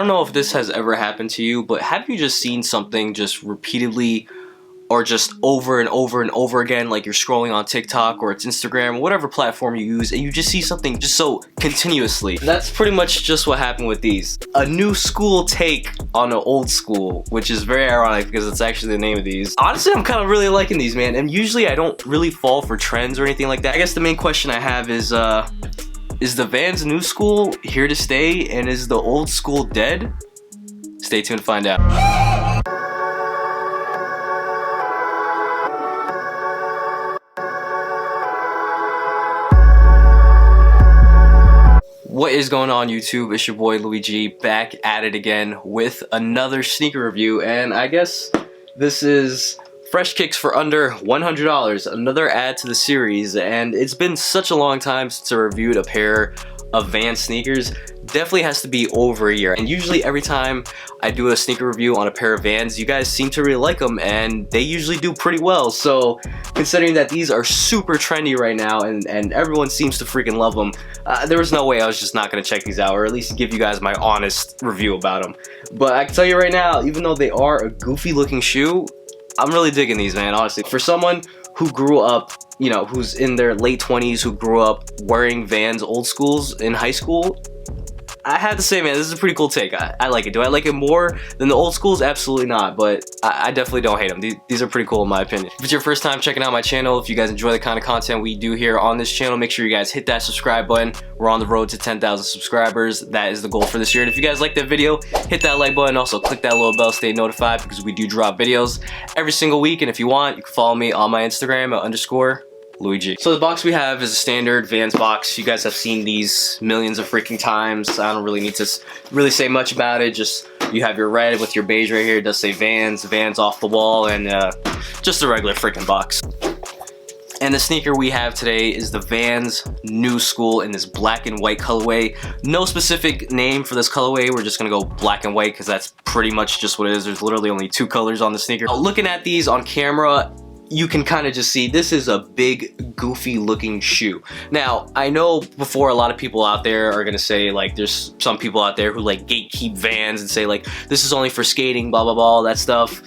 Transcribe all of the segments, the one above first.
don't know if this has ever happened to you, but have you just seen something just repeatedly or just over and over and over again, like you're scrolling on TikTok or it's Instagram or whatever platform you use, and you just see something just so continuously? That's pretty much just what happened with these. A new school take on an old school, which is very ironic because it's actually the name of these. Honestly, I'm kind of really liking these, man, and usually I don't really fall for trends or anything like that. I guess the main question I have is the Vans new school here to stay, and is the old school dead? Stay tuned to find out. What is going on, YouTube? It's your boy Luigi, back at it again with another sneaker review, and I guess this is fresh kicks for under $100, another add to the series. And it's been such a long time since I reviewed a pair of Vans sneakers. Definitely has to be over a year, and usually every time I do a sneaker review on a pair of Vans, you guys seem to really like them, and they usually do pretty well. So considering that these are super trendy right now and everyone seems to freaking love them, there was no way I was just not gonna check these out, or at least give you guys my honest review about them. But I can tell you right now, even though they are a goofy looking shoe, I'm really digging these, man, honestly. For someone who grew up, you know, who's in their late 20s, who grew up wearing Vans old schools in high school, I have to say, man, this is a pretty cool take. I like it. Do I like it more than the old schools? Absolutely not, but I definitely don't hate them. These are pretty cool in my opinion. If it's your first time checking out my channel, if you guys enjoy the kind of content we do here on this channel, make sure you guys hit that subscribe button. We're on the road to 10,000 subscribers. That is the goal for this year. And if you guys like that video, hit that like button. Also, click that little bell, stay notified, because we do drop videos every single week. And if you want, you can follow me on my Instagram at _Luigi. So the box we have is a standard Vans box. You guys have seen these millions of freaking times. I don't really need to really say much about it. Just you have your red with your beige right here. It does say Vans, Vans off the wall, and just a regular freaking box. And the sneaker we have today is the Vans Knu Skool in this black and white colorway. No specific name for this colorway. We're just gonna go black and white because that's pretty much just what it is. There's literally only two colors on the sneaker. Looking at these on camera, you can kind of just see this is a big goofy looking shoe. Now I know before a lot of people out there are gonna say, like, there's some people out there who like gatekeep Vans and say like this is only for skating, blah blah blah, all that stuff,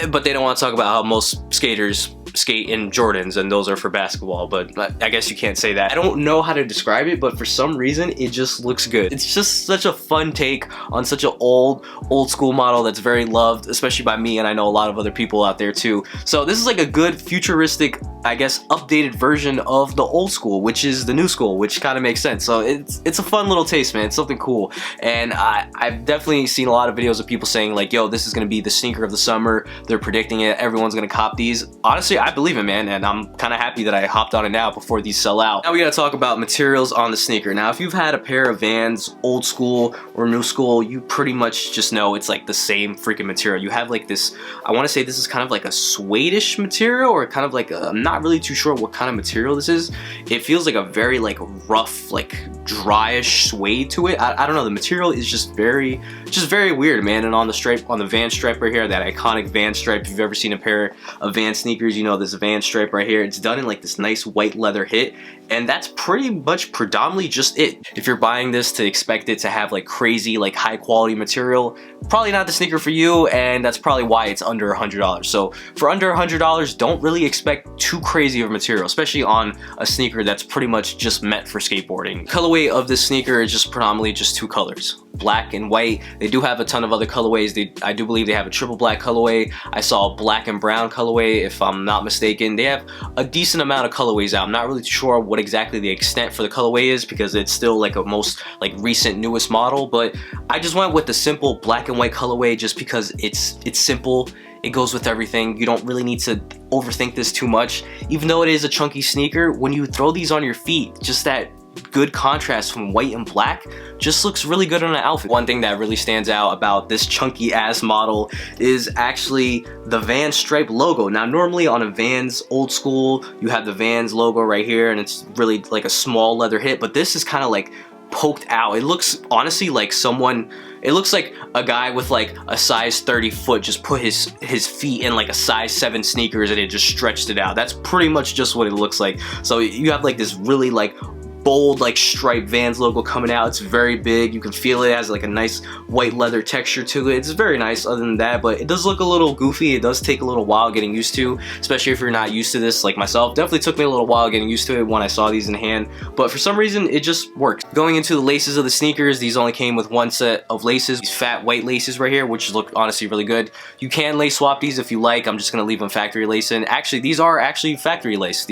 but they don't want to talk about how most skaters skate in Jordans and those are for basketball. But I guess you can't say that. I don't know how to describe it, but for some reason it just looks good. It's just such a fun take on such an old school model that's very loved, especially by me, and I know a lot of other people out there too. So this is like a good futuristic, I guess, updated version of the old school, which is the new school, which kind of makes sense. So it's a fun little taste, man. It's something cool. And I've definitely seen a lot of videos of people saying like, yo, this is gonna be the sneaker of the summer. They're predicting it. Everyone's gonna cop these. Honestly, I believe it, man, and I'm kind of happy that I hopped on it now before these sell out. Now we gotta talk about materials on the sneaker. Now if you've had a pair of Vans old school or new school, you pretty much just know it's like the same freaking material. You have like this, I want to say this is kind of like a suede-ish material, or kind of like a, I'm not really too sure what kind of material this is. It feels like a very like rough, like dryish suede to it. I don't know, the material is just very weird, man. And on the stripe, on the Vans stripe right here, that iconic Vans stripe, if you've ever seen a pair of Vans sneakers, you know this Vans stripe right here. It's done in like this nice white leather hit, and that's pretty much predominantly just it. If you're buying this to expect it to have like crazy, like high quality material, probably not the sneaker for you, and that's probably why it's under $100. So for under $100, don't really expect too crazy of material, especially on a sneaker that's pretty much just meant for skateboarding. Colorway of this sneaker is just predominantly just two colors, black and white. They do have a ton of other colorways. I do believe they have a triple black colorway. I saw a black and brown colorway, if I'm not mistaken. They have a decent amount of colorways out. I'm not really sure what exactly the extent for the colorway is, because it's still like a most like recent newest model, but I just went with the simple black and white colorway just because it's simple. It goes with everything. You don't really need to overthink this too much. Even though it is a chunky sneaker, when you throw these on your feet, just that good contrast from white and black just looks really good on an outfit. One thing that really stands out about this chunky ass model is actually the Vans stripe logo. Now normally on a Vans old school, you have the Vans logo right here, and it's really like a small leather hit, but this is kind of like poked out. It looks honestly like someone, it looks like a guy with like a size 30 foot just put his feet in like a size 7 sneakers and it just stretched it out. That's pretty much just what it looks like. So you have like this really like bold like striped Vans logo coming out. It's very big. You can feel it has like a nice white leather texture to it. It's very nice other than that, but it does look a little goofy. It does take a little while getting used to, especially if you're not used to this like myself. Definitely took me a little while getting used to it when I saw these in hand, but for some reason it just works. Going into the laces of the sneakers, these only came with one set of laces, these fat white laces right here, which look honestly really good. You can lace swap these if you like. I'm just gonna leave them factory lace in. Actually, these are actually factory lace.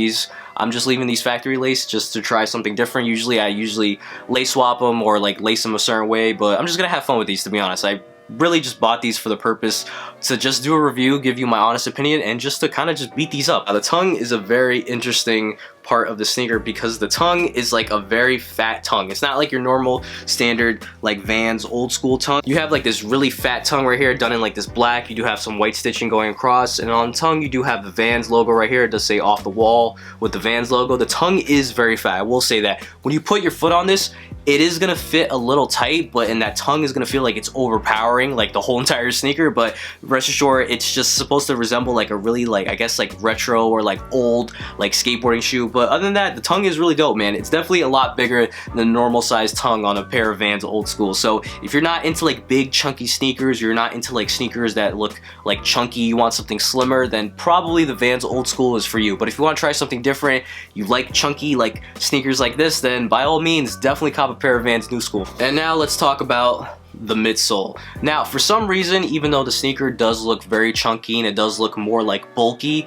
I'm just leaving these factory lace just to try something different. I usually lace swap them or like lace them a certain way, but I'm just gonna have fun with these, to be honest. I really just bought these for the purpose to just do a review, give you my honest opinion, and just to kind of just beat these up. Now, the tongue is a very interesting part of the sneaker because the tongue is like a very fat tongue. It's not like your normal standard like Vans old school tongue. You have like this really fat tongue right here done in like this black. You do have some white stitching going across, and on the tongue you do have the Vans logo right here. It does say off the wall with the Vans logo. The tongue is very fat, I will say that. When you put your foot on this, it is gonna fit a little tight, but and that tongue is gonna feel like it's overpowering like the whole entire sneaker. But rest assured, it's just supposed to resemble like a really like, I guess like retro or like old like skateboarding shoe. But other than that, the tongue is really dope, man. It's definitely a lot bigger than the normal size tongue on a pair of Vans old school. So if you're not into like big chunky sneakers, you're not into like sneakers that look like chunky, you want something slimmer, then probably the Vans old school is for you. But if you want to try something different, you like chunky like sneakers like this, then by all means definitely cop a pair of Vans Knu Skool. And now let's talk about the midsole. Now, for some reason, even though the sneaker does look very chunky and it does look more like bulky,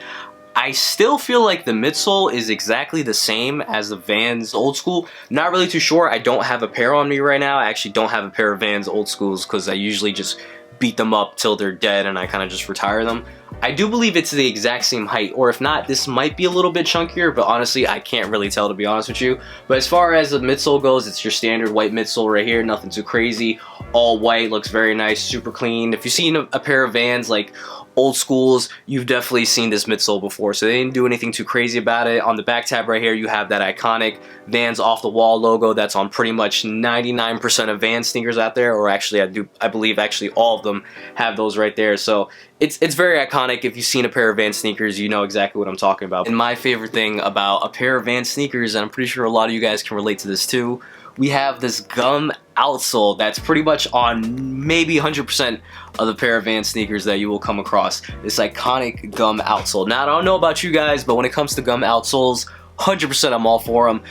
I still feel like the midsole is exactly the same as the Vans old school. Not really too sure. I don't have a pair on me right now. I actually don't have a pair of Vans old schools because I usually just beat them up till they're dead and I kind of just retire them. I do believe it's the exact same height, or if not, this might be a little bit chunkier, but honestly, I can't really tell, to be honest with you. But as far as the midsole goes, it's your standard white midsole right here, nothing too crazy. All white, looks very nice, super clean. If you've seen a pair of Vans like old schools, you've definitely seen this midsole before, so they didn't do anything too crazy about it. On the back tab right here, you have that iconic Vans off the wall logo that's on pretty much 99% of Vans sneakers out there, or actually I believe actually all of them have those right there. So it's very iconic. If you've seen a pair of Vans sneakers, you know exactly what I'm talking about. And my favorite thing about a pair of Vans sneakers, and I'm pretty sure a lot of you guys can relate to this too, we have this gum outsole that's pretty much on maybe 100% of the pair of Vans sneakers that you will come across. This iconic gum outsole. Now, I don't know about you guys, but when it comes to gum outsoles, 100% I'm all for them.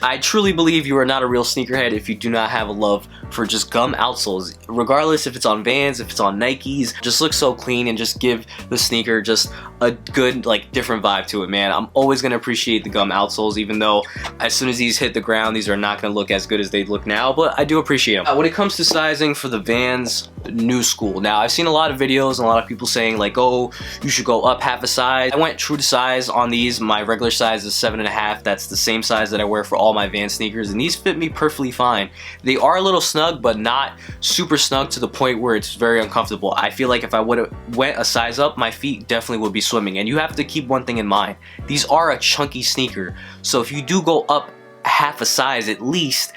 I truly believe you are not a real sneakerhead if you do not have a love for just gum outsoles. Regardless if it's on Vans, if it's on Nikes, just look so clean and just give the sneaker just a good, like, different vibe to it, man. I'm always going to appreciate the gum outsoles, even though as soon as these hit the ground, these are not going to look as good as they look now, but I do appreciate them. When it comes to sizing for the Vans Knu Skool, now I've seen a lot of videos and a lot of people saying like, oh, you should go up half a size. I went true to size on these. My regular size is 7.5. That's the same size that I wear for all my Vans sneakers, and these fit me perfectly fine. They are a little snug, but not super snug to the point where it's very uncomfortable. I feel like if I would have went a size up, my feet definitely would be swimming. And you have to keep one thing in mind. These are a chunky sneaker, so if you do go up half a size at least,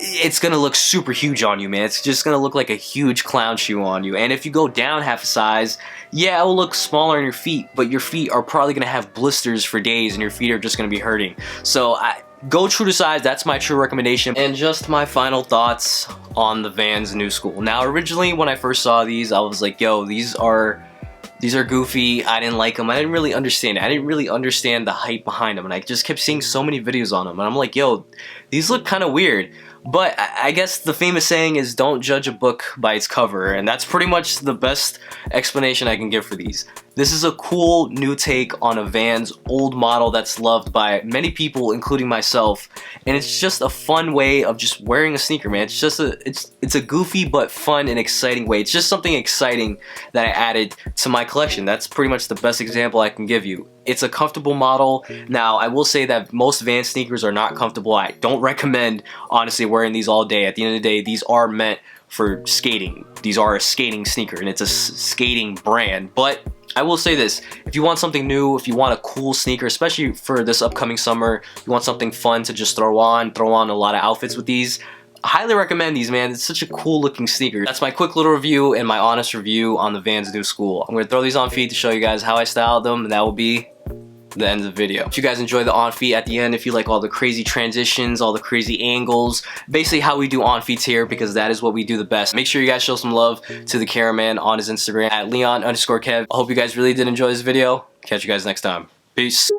it's gonna look super huge on you, man. It's just gonna look like a huge clown shoe on you. And if you go down half a size, yeah, it will look smaller on your feet, but your feet are probably gonna have blisters for days and your feet are just gonna be hurting. So go true to size. That's my true recommendation. And just my final thoughts on the Vans Knu Skool. Now, originally when I first saw these, I was like, yo, these are goofy. I didn't like them. I didn't really understand it. I didn't really understand the hype behind them, and I just kept seeing so many videos on them, and I'm like, yo, these look kind of weird. But I guess the famous saying is don't judge a book by its cover, and that's pretty much the best explanation I can give for these. This is a cool new take on a Vans old model that's loved by many people, including myself, and it's just a fun way of just wearing a sneaker, man. It's just it's a goofy but fun and exciting way. It's just something exciting that I added to my collection. That's pretty much the best example I can give you. It's a comfortable model. Now, I will say that most Vans sneakers are not comfortable. I don't recommend, honestly, wearing these all day. At the end of the day, these are meant for skating. These are a skating sneaker, and it's a skating brand. But I will say this, if you want something new, if you want a cool sneaker, especially for this upcoming summer, you want something fun to just throw on a lot of outfits with these, I highly recommend these, man. It's such a cool looking sneaker. That's my quick little review and my honest review on the Vans Knu Skool. I'm going to throw these on feet to show you guys how I styled them, and that will be the end of the video. If you guys enjoy the on feet at the end, if you like all the crazy transitions, all the crazy angles, basically how we do on feeds here, because that is what we do the best. Make sure you guys show some love to the cameraman on his Instagram at Leon_Kev. I hope you guys really did enjoy this video. Catch you guys next time. Peace.